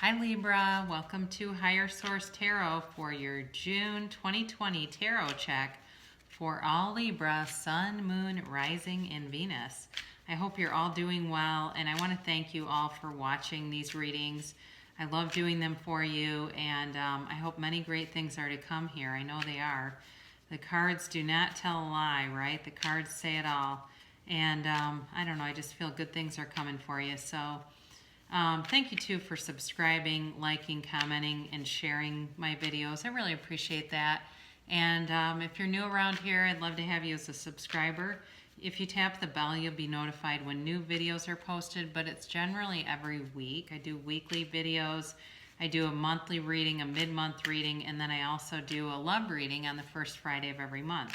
Hi Libra, welcome to Higher Source Tarot for your June 2020 tarot check for all Libra, Sun, Moon, Rising, and Venus. I hope you're all doing well, and I want to thank you all for watching these readings. I love doing them for you, and I hope many great things are to come here. I know they are. The cards do not tell a lie, right? The cards say it all. And I don't know, I just feel good things are coming for you. So thank you too for subscribing, liking, commenting, and sharing my videos. I really appreciate that. And if you're new around here, I'd love to have you as a subscriber. If you tap the bell, you'll be notified when new videos are posted, but it's generally every week. I do weekly videos. I do a monthly reading, a mid-month reading, and then I also do a love reading on the first Friday of every month.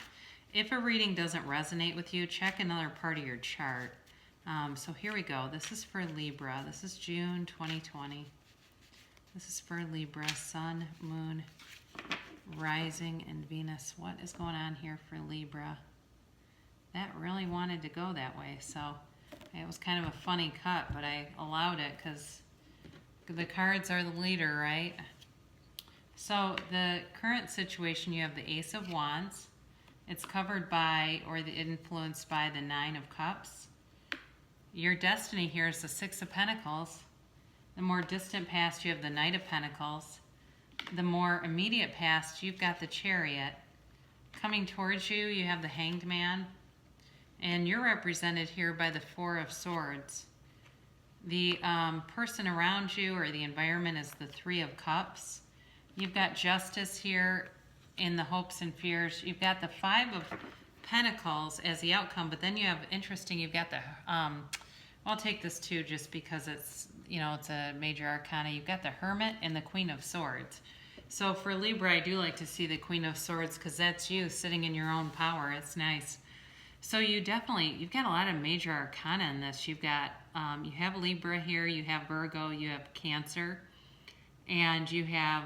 If a reading doesn't resonate with you, check another part of your chart. So here we go. This is for Libra. This is June 2020. This is for Libra, Sun, Moon, Rising, and Venus. What is going on here for Libra? That really wanted to go that way, so it was kind of a funny cut, but I allowed it because the cards are the leader, right? So the current situation, you have the Ace of Wands. It's covered by, or influenced by, the Nine of Cups. Your destiny here is the Six of Pentacles. The more distant past, you have the Knight of Pentacles. The more immediate past, you've got the Chariot. Coming towards you, you have the Hanged Man. And you're represented here by the Four of Swords. The person around you or the environment is the Three of Cups. You've got Justice here in the hopes and fears. You've got the Five of Pentacles as the outcome, but then you have, interesting, you've got the, I'll take this too just because it's, it's a major arcana. You've got the Hermit and the Queen of Swords. So for Libra, I do like to see the Queen of Swords because that's you sitting in your own power. It's nice. So you've got a lot of major arcana in this. You've got, you have Libra here, you have Virgo, you have Cancer, and you have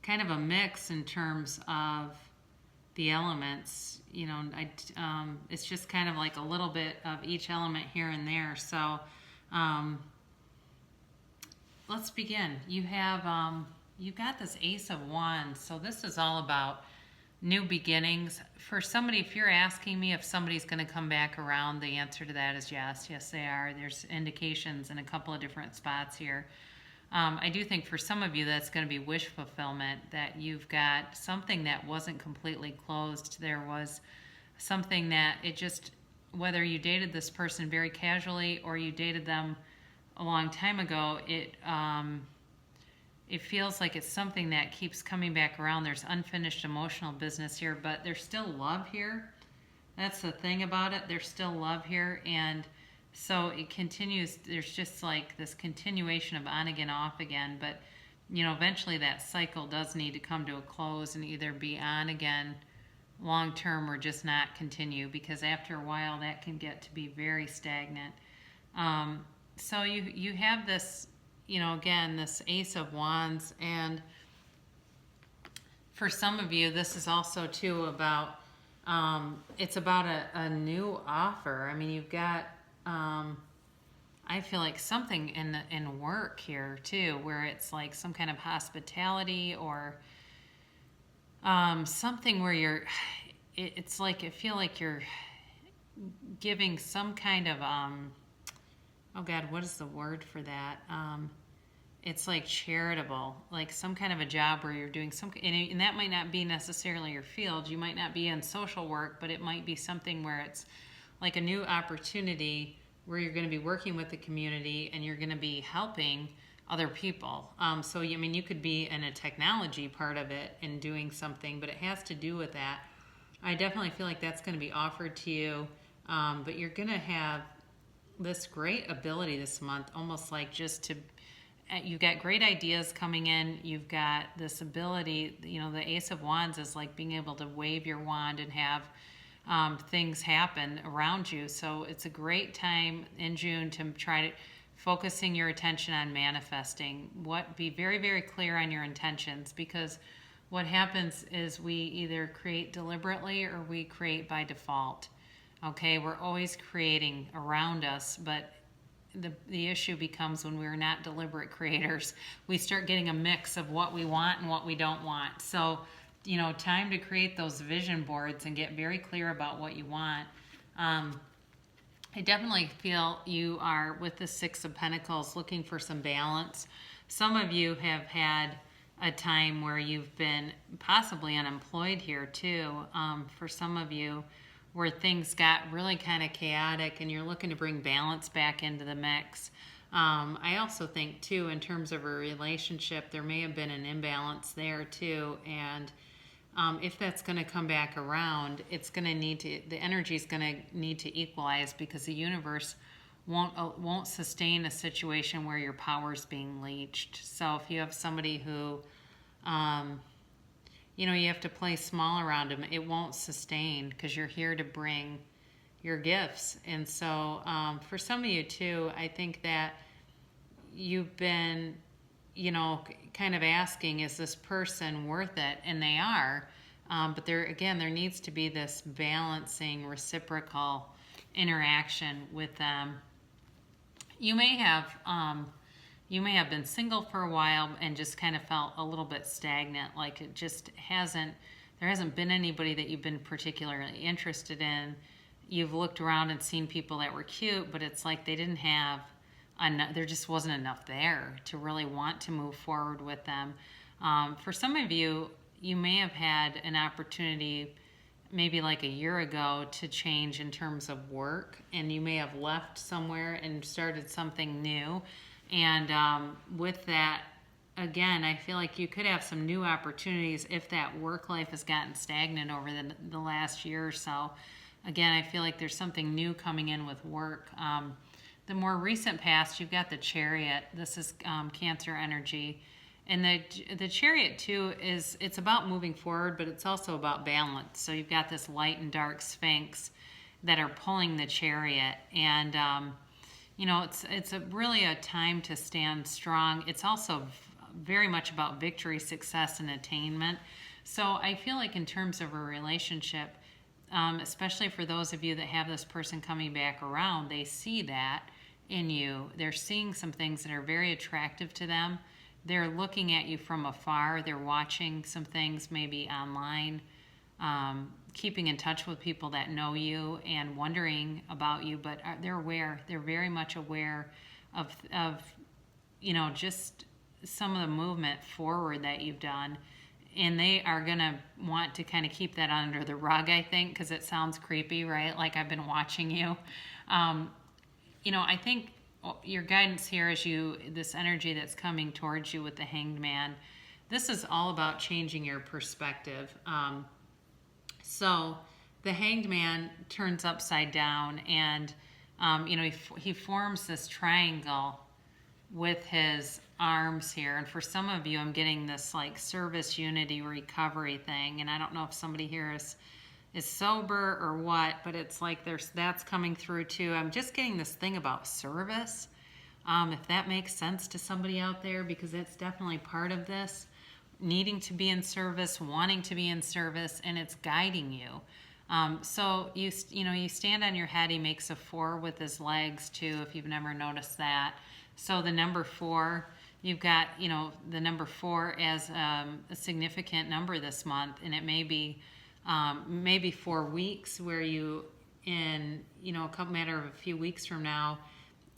kind of a mix in terms of the elements. It's just kind of like a little bit of each element here and there. So let's begin. You've got this Ace of Wands. So this is all about new beginnings. For somebody, if you're asking me if somebody's going to come back around, the answer to that is yes. Yes, they are. There's indications in a couple of different spots here. I do think for some of you that's going to be wish fulfillment, that you've got something that wasn't completely closed. There was something that whether you dated this person very casually or you dated them a long time ago, it feels like it's something that keeps coming back around. There's unfinished emotional business here, but there's still love here. That's the thing about it. There's still love here, and so it continues. There's just like this continuation of on again, off again, but eventually that cycle does need to come to a close and either be on again long term or just not continue, because after a while that can get to be very stagnant. So you have this, again, this Ace of Wands, and for some of you, this is also too about, it's about a new offer. I mean, you've got, I feel like something in work here too, where it's like some kind of hospitality or something where it's like, I feel like you're giving some kind of, oh God, what is the word for that? It's like charitable, like some kind of a job where you're doing and that might not be necessarily your field. You might not be in social work, but it might be something where it's like a new opportunity where you're going to be working with the community and you're going to be helping other people. So, I mean, you could be in a technology part of it and doing something, but it has to do with that. I definitely feel like that's going to be offered to you, but you're going to have this great ability this month, almost like you've got great ideas coming in. You've got this ability, the Ace of Wands is like being able to wave your wand and have things happen around you. So it's a great time in June to try to focusing your attention on manifesting. Be very, very clear on your intentions, because what happens is we either create deliberately or we create by default. Okay, we're always creating around us, but the issue becomes when we're not deliberate creators. We start getting a mix of what we want and what we don't want. So, time to create those vision boards and get very clear about what you want. I definitely feel you are, with the Six of Pentacles, looking for some balance. Some of you have had a time where you've been possibly unemployed here too. For some of you, where things got really kind of chaotic and you're looking to bring balance back into the mix. I also think too, in terms of a relationship, there may have been an imbalance there too. And if that's going to come back around, it's going to need to, the energy is going to need to equalize, because the universe won't sustain a situation where your power's being leached. So if you have somebody who, you have to play small around them, it won't sustain, because you're here to bring your gifts. And so for some of you too, I think that you've been, kind of asking, is this person worth it? And they are. But there needs to be this balancing, reciprocal interaction with them. You may have been single for a while and just kind of felt a little bit stagnant, like it just there hasn't been anybody that you've been particularly interested in. You've looked around and seen people that were cute, but it's like they didn't have enough, there just wasn't enough there to really want to move forward with them. For some of you, you may have had an opportunity maybe like a year ago to change in terms of work, and you may have left somewhere and started something new. And with that, again, I feel like you could have some new opportunities if that work life has gotten stagnant over the last year or so. Again, I feel like there's something new coming in with work. The more recent past, you've got the Chariot. This is Cancer energy. And the Chariot too it's about moving forward, but it's also about balance. So you've got this light and dark Sphinx that are pulling the Chariot. And, it's really a time to stand strong. It's also very much about victory, success, and attainment. So I feel like in terms of a relationship, especially for those of you that have this person coming back around, they see that in you. They're seeing some things that are very attractive to them. They're looking at you from afar. They're watching some things maybe online, keeping in touch with people that know you and wondering about you, but they're aware. They're very much aware of just some of the movement forward that you've done. And they are going to want to kind of keep that under the rug, I think, because it sounds creepy, right? Like I've been watching you. I think your guidance here is this energy that's coming towards you with the Hanged Man. This is all about changing your perspective. So the Hanged Man turns upside down, and he forms this triangle with his arms here. And for some of you, I'm getting this like service, unity, recovery thing. And I don't know if somebody here is sober or what, but it's like that's coming through too. I'm just getting this thing about service. If that makes sense to somebody out there, because it's definitely part of this, needing to be in service, wanting to be in service, and it's guiding you. So you stand on your head. He makes a 4 with his legs too, if you've never noticed that. So the number 4, you've got, the number 4 as a significant number this month, and it may be maybe 4 weeks where you, in, matter of a few weeks from now,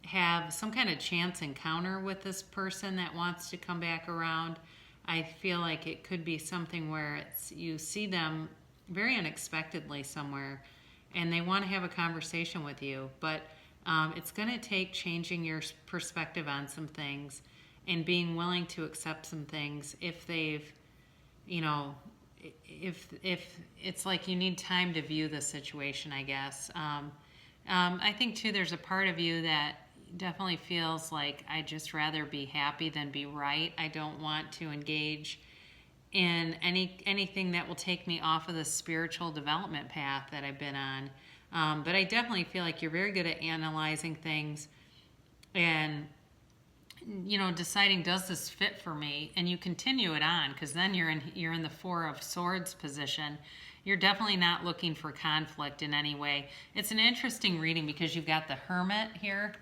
have some kind of chance encounter with this person that wants to come back around. I feel like it could be something where you see them very unexpectedly somewhere, and they want to have a conversation with you, but it's going to take changing your perspective on some things and being willing to accept some things if they've, if it's like you need time to view the situation, I guess. I think too, there's a part of you that definitely feels like I'd just rather be happy than be right. I don't want to engage in anything that will take me off of the spiritual development path that I've been on. But I definitely feel like you're very good at analyzing things and, deciding, does this fit for me? And you continue it on, because then you're in the 4 of Swords position. You're definitely not looking for conflict in any way. It's an interesting reading because you've got the Hermit here.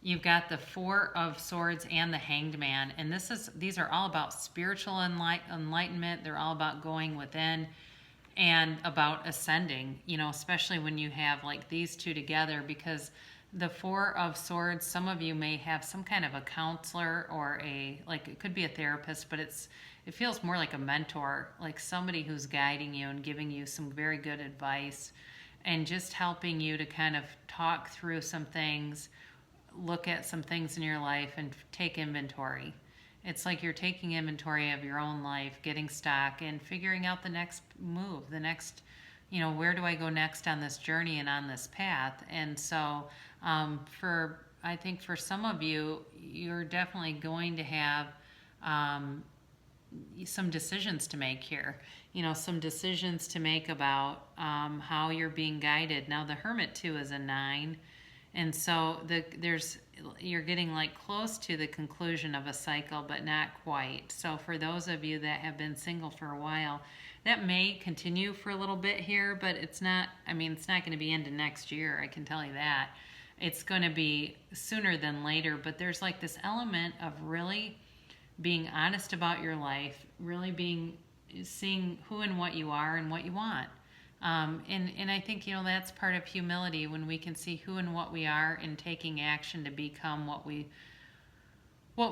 You've got the Four of Swords and the Hanged Man, and these are all about spiritual enlightenment. They're all about going within and about ascending, especially when you have like these two together, because the Four of Swords, some of you may have some kind of a counselor or it could be a therapist, but it feels more like a mentor, like somebody who's guiding you and giving you some very good advice and just helping you to kind of talk through some things, look at some things in your life and take inventory. It's like you're taking inventory of your own life, getting stock and figuring out the next move, the next, where do I go next on this journey and on this path? And so I think for some of you, you're definitely going to have some decisions to make here, some decisions to make about how you're being guided. Now the Hermit too is a 9. And so you're getting like close to the conclusion of a cycle, but not quite. So for those of you that have been single for a while, that may continue for a little bit here, but it's not going to be into next year. I can tell you that. It's going to be sooner than later, but there's like this element of really being honest about your life, really seeing who and what you are and what you want. And I think, that's part of humility, when we can see who and what we are and taking action to become what we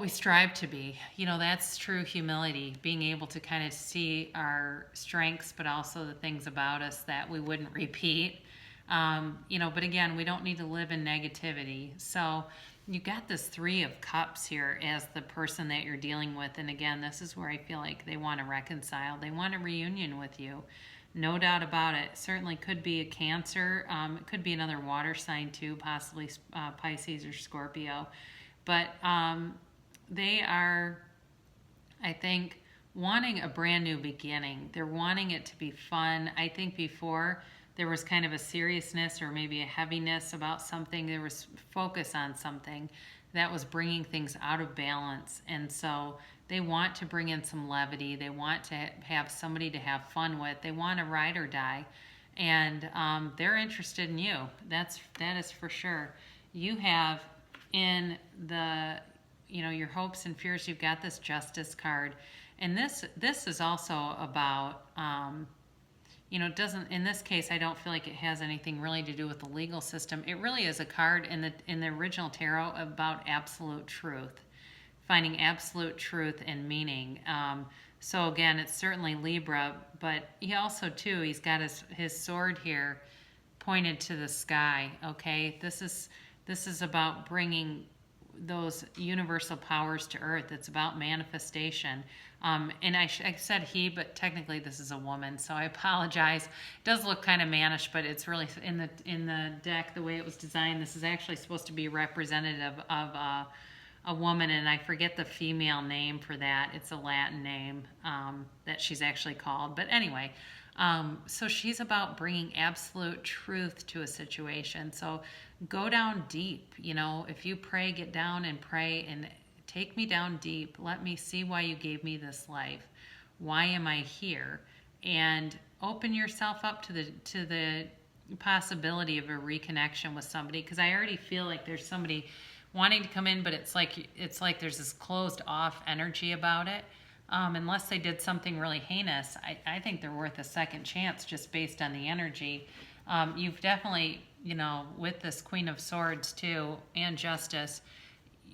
strive to be. That's true humility, being able to kind of see our strengths, but also the things about us that we wouldn't repeat. But again, we don't need to live in negativity. So you got this 3 of Cups here as the person that you're dealing with. And again, this is where I feel like they want to reconcile. They want a reunion with you. No doubt about it. Certainly could be a Cancer. It could be another water sign too, possibly Pisces or Scorpio. But they are, I think, wanting a brand new beginning. They're wanting it to be fun. I think before there was kind of a seriousness or maybe a heaviness about something. There was focus on something that was bringing things out of balance. And so they want to bring in some levity. They want to have somebody to have fun with. They want to ride or die. And they're interested in you. That is for sure. You have in the, your hopes and fears, you've got this Justice card. And this is also about, it doesn't, in this case, I don't feel like it has anything really to do with the legal system. It really is a card in the original tarot about absolute truth, finding absolute truth and meaning. So again, it's certainly Libra, but he also too, he's got his sword here pointed to the sky. Okay, this is about bringing those universal powers to earth. It's about manifestation. And I said he, but technically this is a woman, so I apologize. It does look kind of mannish, but it's really in the deck, the way it was designed, this is actually supposed to be representative of a woman, and I forget the female name for that. It's a Latin name that she's actually called. But anyway, so she's about bringing absolute truth to a situation. So go down deep. If you pray, get down and pray and take me down deep. Let me see why you gave me this life. Why am I here? And open yourself up to the possibility of a reconnection with somebody, because I already feel like there's somebody wanting to come in, but it's like there's this closed off energy about it. Unless they did something really heinous, I think they're worth a second chance just based on the energy. You've definitely, with this Queen of Swords too, and Justice,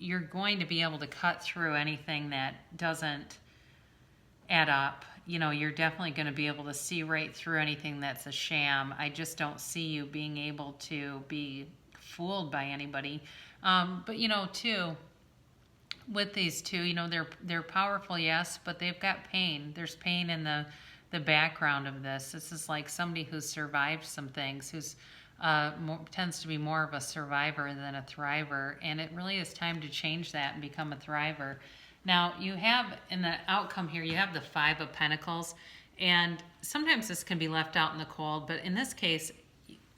you're going to be able to cut through anything that doesn't add up. You're definitely going to be able to see right through anything that's a sham. I just don't see you being able to be fooled by anybody. But too, with these two, they're powerful, yes, but they've got pain. There's pain in the background of this. This is like somebody who's survived some things, who's tends to be more of a survivor than a thriver, and it really is time to change that and become a thriver. Now, you have in the outcome here, you have the 5 of Pentacles, and sometimes this can be left out in the cold, but in this case,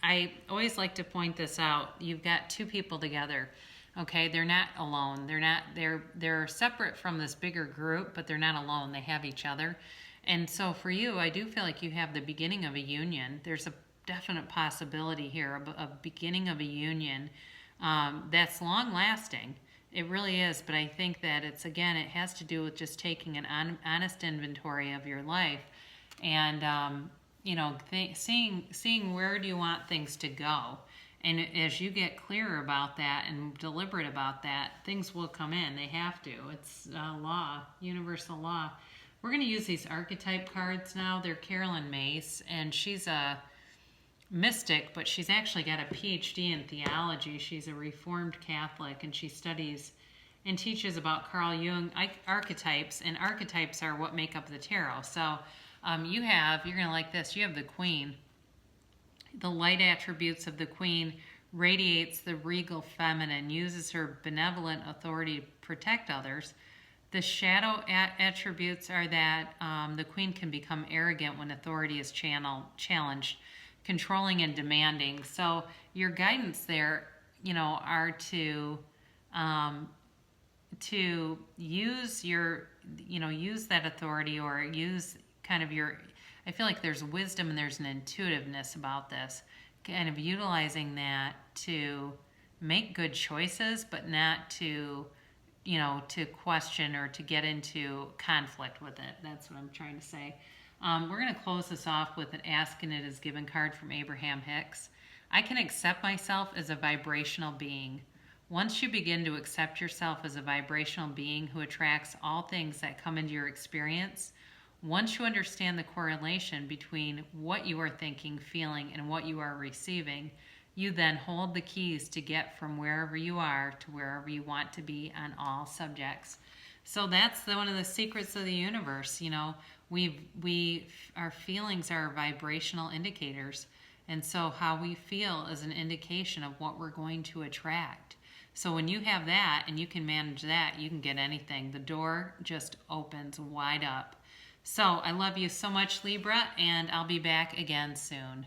I always like to point this out. You've got 2 people together. Okay, they're not alone. They're separate from this bigger group, but they're not alone. They have each other. And so for you, I do feel like you have the beginning of a union. There's a definite possibility here of a beginning of a union. that's long lasting. It really is, but I think that it's, again, it has to do with just taking an honest inventory of your life, and seeing where do you want things to go. And as you get clearer about that and deliberate about that, things will come in. They have to. It's law, universal law. We're going to use these archetype cards now. They're Carolyn Mace, and she's a mystic, but she's actually got a PhD in theology. She's a Reformed Catholic, and she studies and teaches about Carl Jung archetypes, and archetypes are what make up the tarot. So you're going to like this, you have the Queen. The light attributes of the Queen radiates the regal feminine, uses her benevolent authority to protect others. The shadow attributes are that the Queen can become arrogant when authority is challenged, controlling and demanding. So your guidance there, are to use use that authority, or use kind of I feel like there's wisdom and there's an intuitiveness about this, kind of utilizing that to make good choices, but not to question or to get into conflict with it. That's what I'm trying to say. We're going to close this off with an Ask and It Is Given card from Abraham Hicks. I can accept myself as a vibrational being. Once you begin to accept yourself as a vibrational being who attracts all things that come into your experience, once you understand the correlation between what you are thinking, feeling, and what you are receiving, you then hold the keys to get from wherever you are to wherever you want to be on all subjects. So that's one of the secrets of the universe. Our feelings are vibrational indicators, and so how we feel is an indication of what we're going to attract. So when you have that and you can manage that, you can get anything. The door just opens wide up. So I love you so much, Libra, and I'll be back again soon.